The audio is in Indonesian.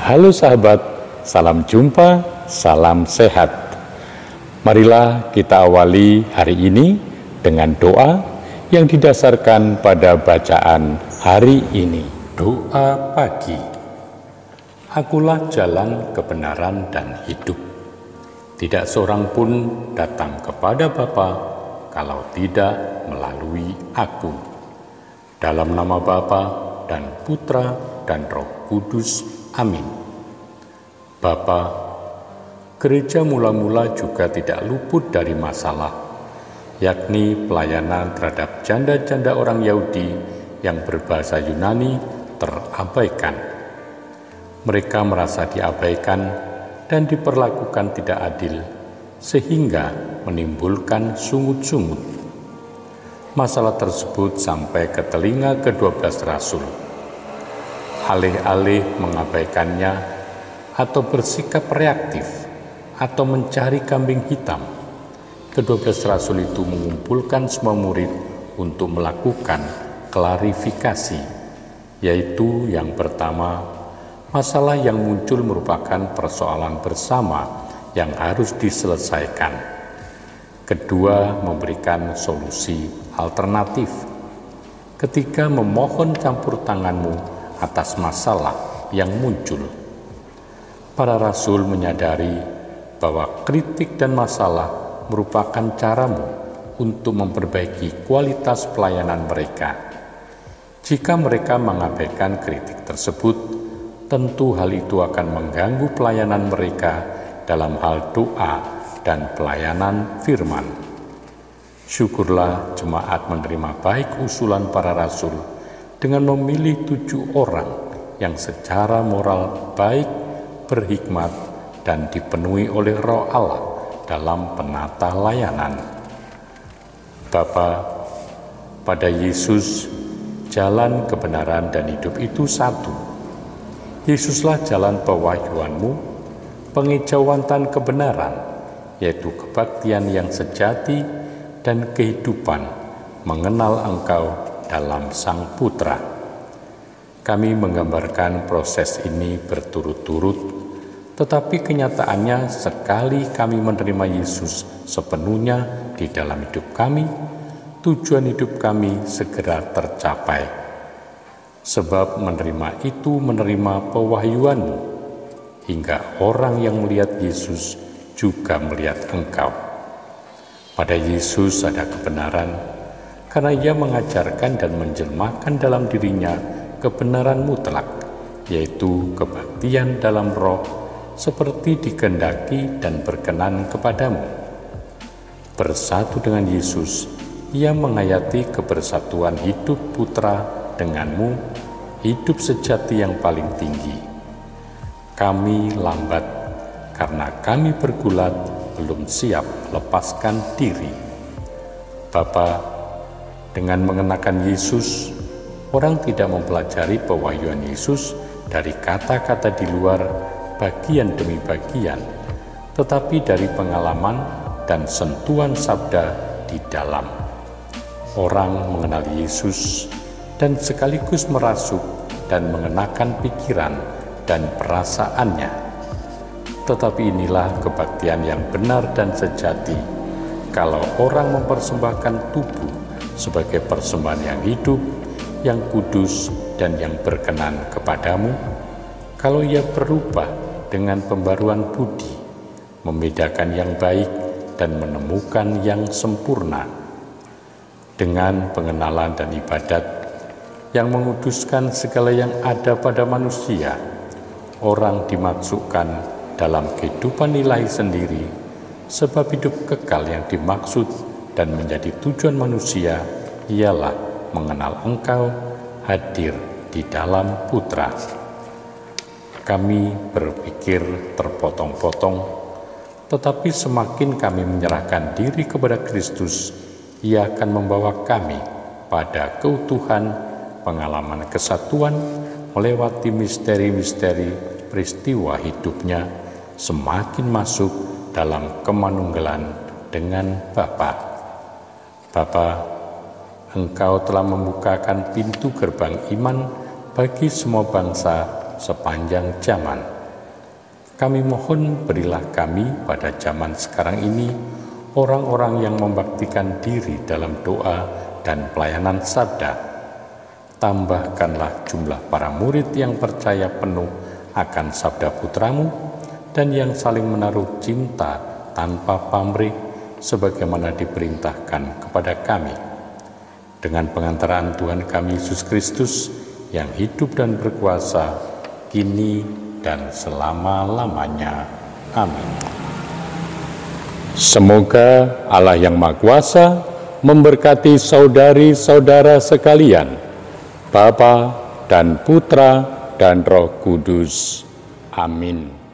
Halo sahabat, salam jumpa, salam sehat. Marilah kita awali hari ini dengan doa yang didasarkan pada bacaan hari ini. Doa pagi. Akulah jalan, kebenaran, dan hidup. Tidak seorang pun datang kepada Bapa kalau tidak melalui aku. Dalam nama Bapa dan Putra dan Roh Kudus. Amin. Bapa, gereja mula-mula juga tidak luput dari masalah, yakni pelayanan terhadap janda-janda orang Yahudi yang berbahasa Yunani terabaikan. Mereka merasa diabaikan dan diperlakukan tidak adil, sehingga menimbulkan sungut-sungut. Masalah tersebut sampai ke telinga ke-12 rasul. Alih-alih mengabaikannya atau bersikap reaktif atau mencari kambing hitam, ke-12 rasul itu mengumpulkan semua murid untuk melakukan klarifikasi, yaitu yang pertama, masalah yang muncul merupakan persoalan bersama yang harus diselesaikan. Kedua, memberikan solusi alternatif. Ketiga, memohon campur tanganmu atas masalah yang muncul. Para rasul menyadari bahwa kritik dan masalah merupakan caramu untuk memperbaiki kualitas pelayanan mereka. Jika mereka mengabaikan kritik tersebut, tentu hal itu akan mengganggu pelayanan mereka dalam hal doa dan pelayanan firman. Syukurlah jemaat menerima baik usulan para rasul dengan memilih 7 orang yang secara moral baik, berhikmat, dan dipenuhi oleh Roh Allah dalam penata layanan. Bapa, pada Yesus, jalan kebenaran dan hidup itu satu. Yesuslah jalan pewahyuanmu, pengejawantan kebenaran, yaitu kebaktian yang sejati dan kehidupan mengenal Engkau dalam Sang Putra. Kami menggambarkan proses ini berturut-turut, tetapi kenyataannya sekali kami menerima Yesus sepenuhnya di dalam hidup kami, tujuan hidup kami segera tercapai. Sebab menerima itu menerima pewahyuanmu, hingga orang yang melihat Yesus juga melihat Engkau. Pada Yesus ada kebenaran, karena Ia mengajarkan dan menjelmakan dalam dirinya kebenaran mutlak, yaitu kebaktian dalam roh, seperti dikehendaki dan berkenan kepadamu. Bersatu dengan Yesus, Ia menghayati kebersatuan hidup Putra denganmu, hidup sejati yang paling tinggi. Kami lambat, karena kami bergulat, belum siap lepaskan diri. Bapa, dengan mengenakan Yesus, orang tidak mempelajari pewahyuan Yesus dari kata-kata di luar, bagian demi bagian, tetapi dari pengalaman dan sentuhan sabda di dalam. Orang mengenal Yesus dan sekaligus merasuk dan mengenakan pikiran dan perasaannya. Tetapi inilah kebaktian yang benar dan sejati, kalau orang mempersembahkan tubuh sebagai persembahan yang hidup, yang kudus, dan yang berkenan kepadamu, kalau ia berubah dengan pembaruan budi, membedakan yang baik dan menemukan yang sempurna. Dengan pengenalan dan ibadat yang menguduskan segala yang ada pada manusia, orang dimasukkan dalam kehidupan ilahi sendiri, sebab hidup kekal yang dimaksud dan menjadi tujuan manusia ialah mengenal Engkau hadir di dalam Putra. Kami berpikir terpotong-potong, tetapi semakin kami menyerahkan diri kepada Kristus, Ia akan membawa kami pada keutuhan pengalaman kesatuan melewati misteri-misteri peristiwa hidupnya, semakin masuk dalam kemanunggalan dengan Bapa. Bapa, Engkau telah membukakan pintu gerbang iman bagi semua bangsa sepanjang zaman. Kami mohon berilah kami pada zaman sekarang ini orang-orang yang membaktikan diri dalam doa dan pelayanan sabda. Tambahkanlah jumlah para murid yang percaya penuh akan sabda Putramu dan yang saling menaruh cinta tanpa pamrih sebagaimana diperintahkan kepada kami. Dengan pengantaraan Tuhan kami Yesus Kristus yang hidup dan berkuasa kini dan selama-lamanya. Amin. Semoga Allah yang Maha Kuasa memberkati saudari-saudara sekalian, Bapa dan Putra dan Roh Kudus. Amin.